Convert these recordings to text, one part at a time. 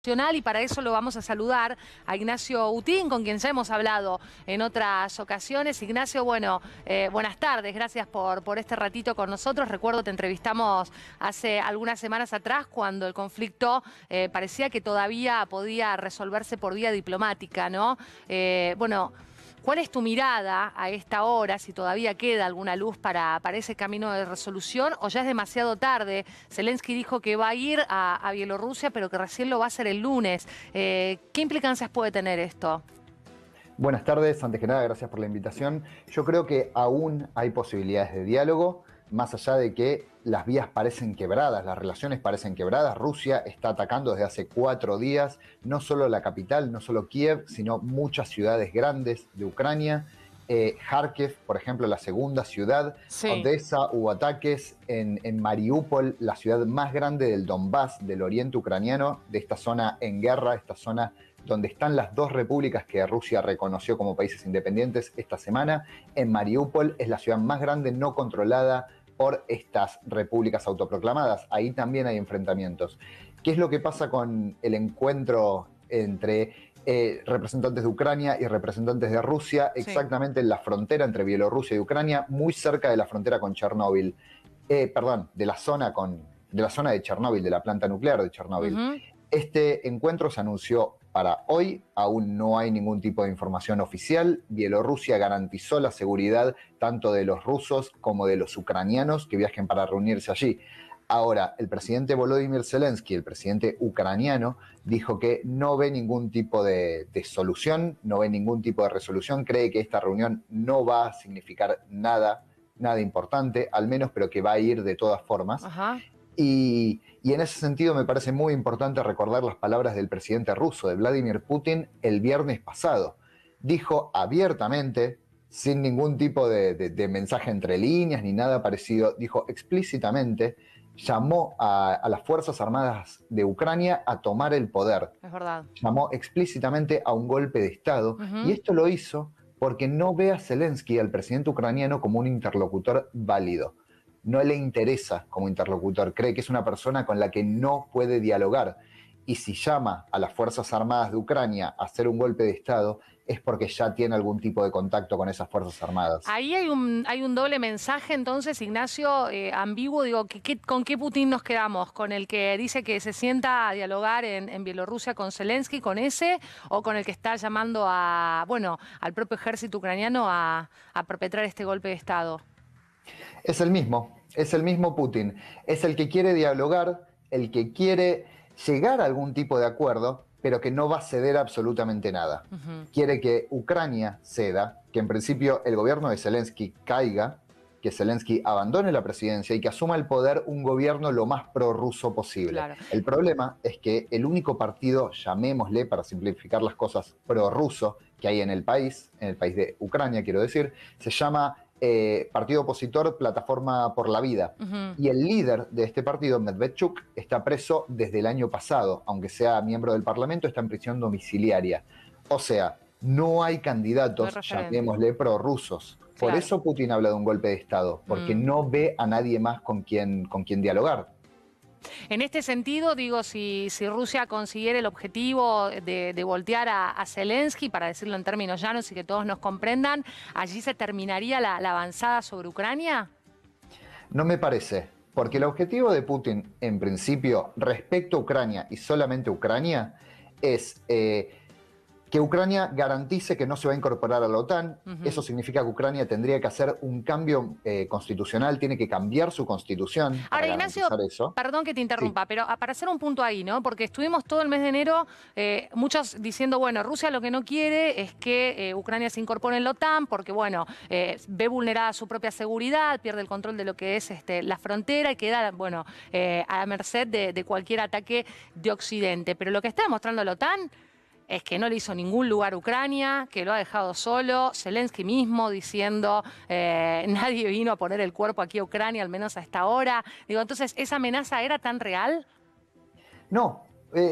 nacional y para eso lo vamos a saludar a Ignacio Utín, con quien ya hemos hablado en otras ocasiones. Ignacio, bueno, buenas tardes, gracias por este ratito con nosotros. Recuerdo te entrevistamos hace algunas semanas atrás cuando el conflicto parecía que todavía podía resolverse por vía diplomática, ¿no? Bueno, ¿cuál es tu mirada a esta hora, si todavía queda alguna luz para ese camino de resolución o ya es demasiado tarde? Zelensky dijo que va a ir a Bielorrusia, pero que recién lo va a hacer el lunes. ¿Qué implicancias puede tener esto? Buenas tardes, antes que nada, gracias por la invitación. Yo creo que aún hay posibilidades de diálogo, más allá de que las vías parecen quebradas, las relaciones parecen quebradas. Rusia está atacando desde hace 4 días, no solo la capital, no solo Kiev, sino muchas ciudades grandes de Ucrania. Kharkiv, por ejemplo, la segunda ciudad, Sí. Odessa, hubo ataques en Mariupol, la ciudad más grande del Donbass, del oriente ucraniano, de esta zona en guerra, esta zona donde están las 2 repúblicas que Rusia reconoció como países independientes esta semana. En Mariupol es la ciudad más grande no controlada por estas repúblicas autoproclamadas. Ahí también hay enfrentamientos. ¿Qué es lo que pasa con el encuentro entre representantes de Ucrania y representantes de Rusia? Sí. Exactamente en la frontera entre Bielorrusia y Ucrania, muy cerca de la frontera con Chernóbil. Perdón, de la zona de Chernóbil, de la planta nuclear de Chernóbil. Este encuentro se anunció para hoy, aún no hay ningún tipo de información oficial. Bielorrusia garantizó la seguridad tanto de los rusos como de los ucranianos que viajen para reunirse allí. Ahora, el presidente Volodymyr Zelensky, el presidente ucraniano, dijo que no ve ningún tipo de solución, no ve ningún tipo de resolución, cree que esta reunión no va a significar nada importante, al menos, pero que va a ir de todas formas. Ajá. Y en ese sentido me parece muy importante recordar las palabras del presidente ruso, de Vladimir Putin, el viernes pasado. Dijo abiertamente, sin ningún tipo de mensaje entre líneas ni nada parecido, dijo explícitamente, llamó a las Fuerzas Armadas de Ucrania a tomar el poder. Es verdad. Llamó explícitamente a un golpe de Estado y esto lo hizo porque no ve a Zelensky, al presidente ucraniano, como un interlocutor válido. No le interesa como interlocutor, cree que es una persona con la que no puede dialogar. Y si llama a las Fuerzas Armadas de Ucrania a hacer un golpe de Estado, es porque ya tiene algún tipo de contacto con esas Fuerzas Armadas. Ahí hay un doble mensaje, entonces, Ignacio, ambiguo. Digo, ¿con qué Putin nos quedamos? ¿Con el que dice que se sienta a dialogar en Bielorrusia con Zelensky, con ese? ¿O con el que está llamando al propio ejército ucraniano a perpetrar este golpe de Estado? Es el mismo Putin. Es el que quiere dialogar, el que quiere llegar a algún tipo de acuerdo, pero que no va a ceder absolutamente nada. Quiere que Ucrania ceda, que en principio el gobierno de Zelensky caiga, que Zelensky abandone la presidencia y que asuma el poder un gobierno lo más prorruso posible. Claro. El problema es que el único partido, llamémosle para simplificar las cosas, prorruso que hay en el país de Ucrania quiero decir, se llama partido opositor Plataforma por la Vida. Y el líder de este partido, Medvedchuk, está preso desde el año pasado, aunque sea miembro del Parlamento, está en prisión domiciliaria. O sea, no hay candidatos, llamémosle, prorrusos. Por Claro. eso Putin habla de un golpe de Estado, porque no ve a nadie más con quien dialogar. En este sentido, digo, si Rusia consiguiera el objetivo de voltear a Zelensky, para decirlo en términos llanos y que todos nos comprendan, ¿allí se terminaría la avanzada sobre Ucrania? No me parece, porque el objetivo de Putin, en principio, respecto a Ucrania y solamente Ucrania, es que Ucrania garantice que no se va a incorporar a la OTAN. Eso significa que Ucrania tendría que hacer un cambio constitucional, tiene que cambiar su constitución. Ahora, Ignacio, eso. perdón que te interrumpa, Sí. pero para hacer un punto ahí, ¿no? Porque estuvimos todo el mes de enero muchos diciendo, bueno, Rusia lo que no quiere es que Ucrania se incorpore en la OTAN porque, bueno, ve vulnerada su propia seguridad, pierde el control de lo que es la frontera y queda, bueno, a merced de cualquier ataque de Occidente. Pero lo que está demostrando la OTAN es que no le hizo ningún lugar a Ucrania, que lo ha dejado solo. Zelensky mismo diciendo, nadie vino a poner el cuerpo aquí a Ucrania, al menos a esta hora. Digo, entonces, ¿esa amenaza era tan real? No,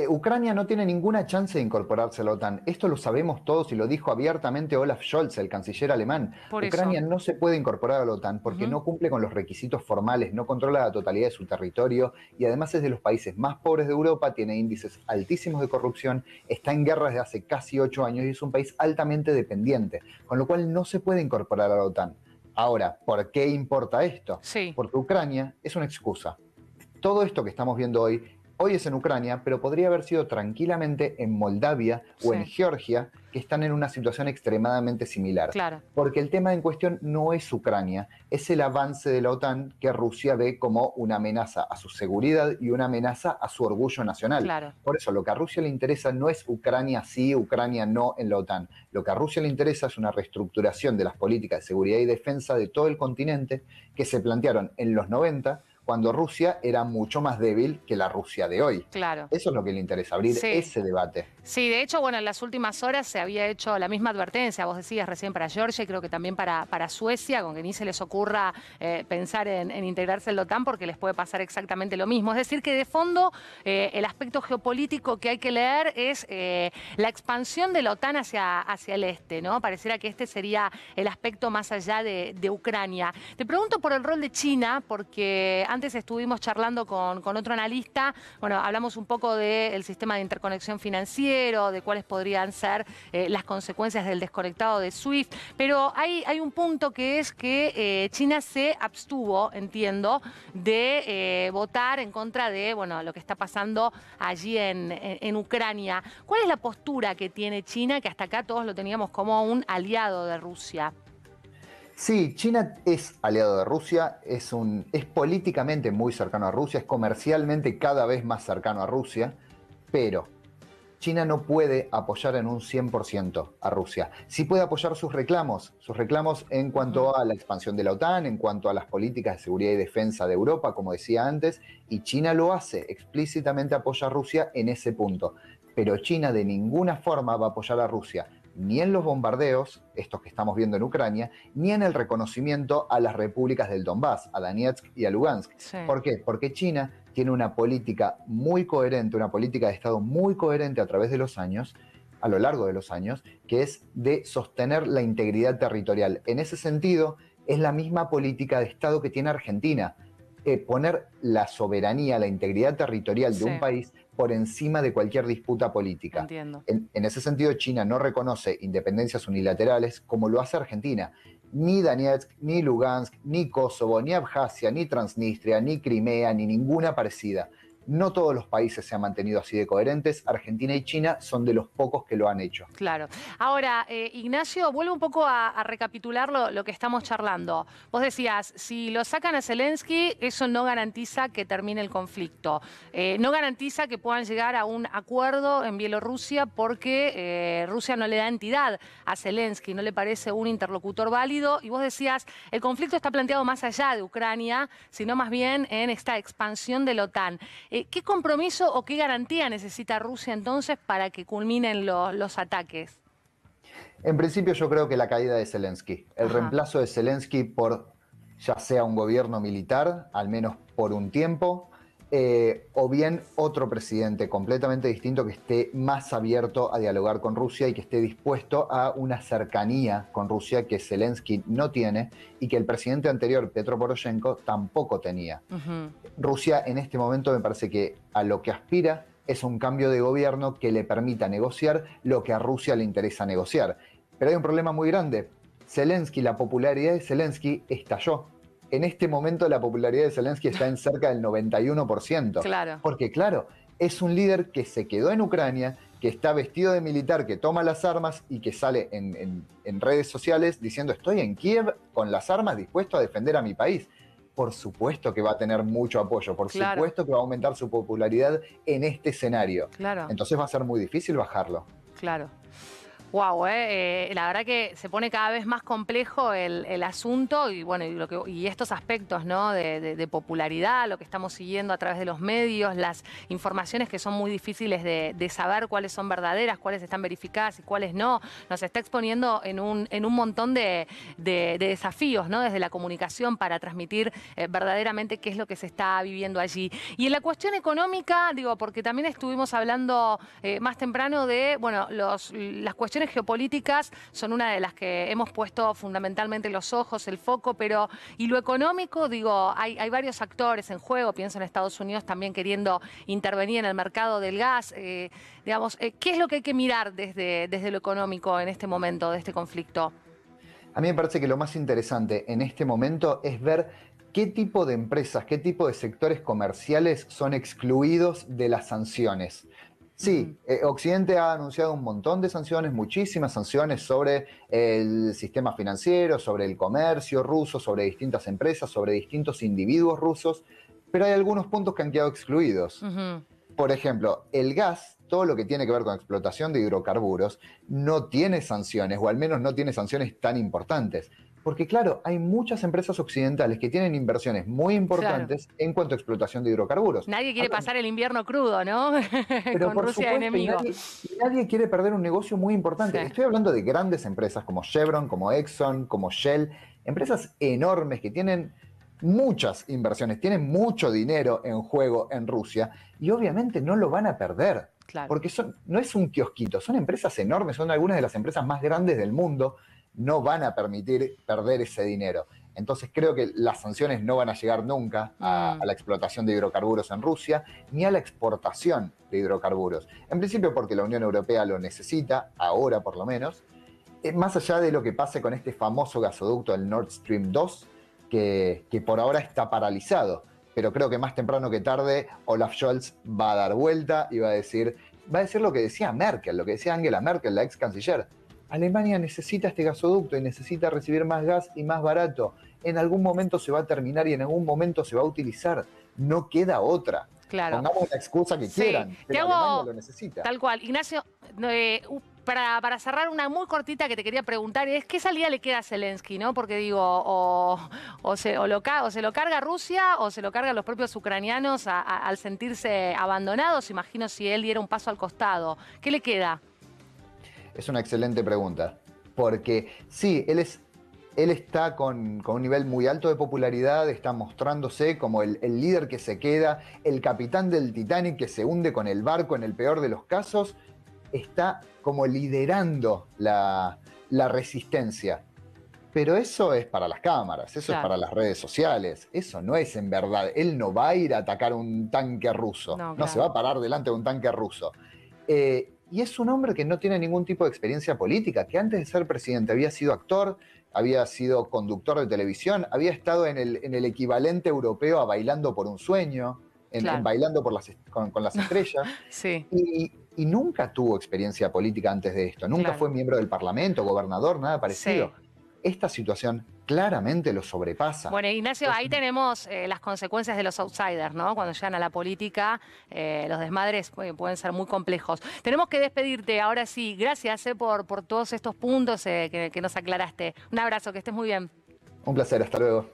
Ucrania no tiene ninguna chance de incorporarse a la OTAN. Esto lo sabemos todos y lo dijo abiertamente Olaf Scholz, el canciller alemán. Por eso. Ucrania no se puede incorporar a la OTAN porque no cumple con los requisitos formales, no controla la totalidad de su territorio y además es de los países más pobres de Europa, tiene índices altísimos de corrupción, está en guerra desde hace casi 8 años y es un país altamente dependiente, con lo cual no se puede incorporar a la OTAN. Ahora, ¿por qué importa esto? Sí. Porque Ucrania es una excusa. Todo esto que estamos viendo hoy es en Ucrania, pero podría haber sido tranquilamente en Moldavia o en Georgia, que están en una situación extremadamente similar. Claro. Porque el tema en cuestión no es Ucrania, es el avance de la OTAN que Rusia ve como una amenaza a su seguridad y una amenaza a su orgullo nacional. Claro. Por eso, lo que a Rusia le interesa no es Ucrania sí, Ucrania no en la OTAN. Lo que a Rusia le interesa es una reestructuración de las políticas de seguridad y defensa de todo el continente que se plantearon en los 90, cuando Rusia era mucho más débil que la Rusia de hoy. Claro. Eso es lo que le interesa, abrir ese debate. Sí, de hecho, bueno, en las últimas horas se había hecho la misma advertencia, vos decías recién para Georgia y creo que también para Suecia, con que ni se les ocurra pensar en integrarse en la OTAN porque les puede pasar exactamente lo mismo. Es decir, que de fondo el aspecto geopolítico que hay que leer es la expansión de la OTAN hacia el este, ¿no? Pareciera que este sería el aspecto más allá de Ucrania. Te pregunto por el rol de China, porque antes estuvimos charlando con otro analista, bueno, hablamos un poco del sistema de interconexión financiera, de cuáles podrían ser las consecuencias del desconectado de SWIFT, pero hay un punto que es que China se abstuvo, entiendo, de votar en contra de lo que está pasando allí en Ucrania. ¿Cuál es la postura que tiene China, que hasta acá todos lo teníamos como un aliado de Rusia? Sí, China es aliado de Rusia, es políticamente muy cercano a Rusia, es comercialmente cada vez más cercano a Rusia, pero China no puede apoyar en un 100% a Rusia. Sí puede apoyar sus reclamos en cuanto a la expansión de la OTAN, en cuanto a las políticas de seguridad y defensa de Europa, como decía antes, y China lo hace, explícitamente apoya a Rusia en ese punto. Pero China de ninguna forma va a apoyar a Rusia, ni en los bombardeos, estos que estamos viendo en Ucrania, ni en el reconocimiento a las repúblicas del Donbass, a Donetsk y a Lugansk. Sí. ¿Por qué? Porque China tiene una política muy coherente, una política de Estado muy coherente a través de los años, a lo largo de los años, que es de sostener la integridad territorial. En ese sentido, es la misma política de Estado que tiene Argentina. Poner la soberanía, la integridad territorial de un país por encima de cualquier disputa política. Entiendo. En ese sentido, China no reconoce independencias unilaterales como lo hace Argentina. Ni Donetsk, ni Lugansk, ni Kosovo, ni Abjasia, ni Transnistria, ni Crimea, ni ninguna parecida. No todos los países se han mantenido así de coherentes. Argentina y China son de los pocos que lo han hecho. Claro. Ahora, Ignacio, vuelvo un poco a recapitular lo que estamos charlando. Vos decías, si lo sacan a Zelensky, eso no garantiza que termine el conflicto. No garantiza que puedan llegar a un acuerdo en Bielorrusia porque Rusia no le da entidad a Zelensky, no le parece un interlocutor válido. Y vos decías, el conflicto está planteado más allá de Ucrania, sino más bien en esta expansión de la OTAN. ¿Qué compromiso o qué garantía necesita Rusia entonces para que culminen los ataques? En principio yo creo que la caída de Zelensky, el reemplazo de Zelensky por ya sea un gobierno militar, al menos por un tiempo, o bien otro presidente completamente distinto que esté más abierto a dialogar con Rusia y que esté dispuesto a una cercanía con Rusia que Zelensky no tiene y que el presidente anterior, Petro Poroshenko, tampoco tenía. Rusia en este momento me parece que a lo que aspira es un cambio de gobierno que le permita negociar lo que a Rusia le interesa negociar. Pero hay un problema muy grande. Zelensky, la popularidad de Zelensky estalló. En este momento la popularidad de Zelensky está en cerca del 91%. Claro. Porque claro, es un líder que se quedó en Ucrania, que está vestido de militar, que toma las armas y que sale en redes sociales diciendo estoy en Kiev con las armas dispuesto a defender a mi país. Por supuesto que va a tener mucho apoyo, por supuesto que va a aumentar su popularidad en este escenario. Claro. Entonces va a ser muy difícil bajarlo. Claro. Wow, la verdad que se pone cada vez más complejo el asunto y bueno, y estos aspectos, ¿no? de popularidad, lo que estamos siguiendo a través de los medios, las informaciones que son muy difíciles de saber cuáles son verdaderas, cuáles están verificadas y cuáles no, nos está exponiendo en un montón de desafíos, ¿no? Desde la comunicación para transmitir verdaderamente qué es lo que se está viviendo allí. Y en la cuestión económica, digo, porque también estuvimos hablando más temprano de, bueno, las cuestiones geopolíticas son una de las que hemos puesto fundamentalmente los ojos, el foco, pero y lo económico, digo, hay varios actores en juego, pienso en Estados Unidos también queriendo intervenir en el mercado del gas, digamos, ¿qué es lo que hay que mirar desde lo económico en este momento de este conflicto? A mí me parece que lo más interesante en este momento es ver qué tipo de empresas, qué tipo de sectores comerciales son excluidos de las sanciones. Ujú. Sí, Occidente ha anunciado un montón de sanciones, muchísimas sanciones sobre el sistema financiero, sobre el comercio ruso, sobre distintas empresas, sobre distintos individuos rusos, pero hay algunos puntos que han quedado excluidos. Ujú. Por ejemplo, el gas, todo lo que tiene que ver con explotación de hidrocarburos, no tiene sanciones, o al menos no tiene sanciones tan importantes. Porque claro, hay muchas empresas occidentales que tienen inversiones muy Claro. importantes en cuanto a explotación de hidrocarburos. Nadie quiere pasar el invierno crudo, ¿no? Pero Con por Rusia de supuesto, enemigo. y nadie quiere perder un negocio muy Sí, importante. Estoy hablando de grandes empresas como Chevron, como Exxon, como Shell, empresas enormes que tienen muchas inversiones, tienen mucho dinero en juego en Rusia y obviamente no lo van a perder, claro. porque no es un kiosquito, son empresas enormes, son algunas de las empresas más grandes del mundo, no van a permitir perder ese dinero. Entonces creo que las sanciones no van a llegar nunca a Mm. la explotación de hidrocarburos en Rusia ni a la exportación de hidrocarburos. En principio porque la Unión Europea lo necesita, ahora por lo menos, más allá de lo que pase con este famoso gasoducto, el Nord Stream 2, que por ahora está paralizado. Pero creo que más temprano que tarde Olaf Scholz va a dar vuelta y va a decir lo que decía Merkel, lo que decía Angela Merkel, la ex canciller. Alemania necesita este gasoducto y necesita recibir más gas y más barato. En algún momento se va a terminar y en algún momento se va a utilizar. No queda otra. Claro. Pongamos la excusa que Sí, quieran, te pero Alemania hago lo necesita. tal cual. Ignacio, para cerrar una muy cortita que te quería preguntar es ¿qué salida le queda a Zelensky, ¿no? Porque digo, o se lo carga Rusia o se lo cargan los propios ucranianos al sentirse abandonados. Imagino si él diera un paso al costado. ¿Qué le queda? Es una excelente pregunta, porque sí, él está con un nivel muy alto de popularidad, está mostrándose como el líder que se queda, el capitán del Titanic que se hunde con el barco en el peor de los casos, está como liderando la resistencia. Pero eso es para las cámaras, eso es Claro. para las redes sociales, eso no es en verdad. Él no va a ir a atacar un tanque ruso, No, no se claro. va a parar delante de un tanque ruso. Y es un hombre que no tiene ningún tipo de experiencia política, que antes de ser presidente había sido actor, había sido conductor de televisión, había estado en el equivalente europeo a Bailando por un Sueño, en Claro. Bailando con las Estrellas, Sí, y nunca tuvo experiencia política antes de esto, nunca claro. fue miembro del Parlamento, gobernador, nada Sí. parecido. Esta situación claramente lo sobrepasa. Bueno, Ignacio, Es ahí tenemos las consecuencias de los outsiders, ¿no? Cuando llegan a la política, los desmadres pueden ser muy complejos. Tenemos que despedirte, ahora sí. Gracias por todos estos puntos que nos aclaraste. Un abrazo, que estés muy bien. un placer, hasta luego.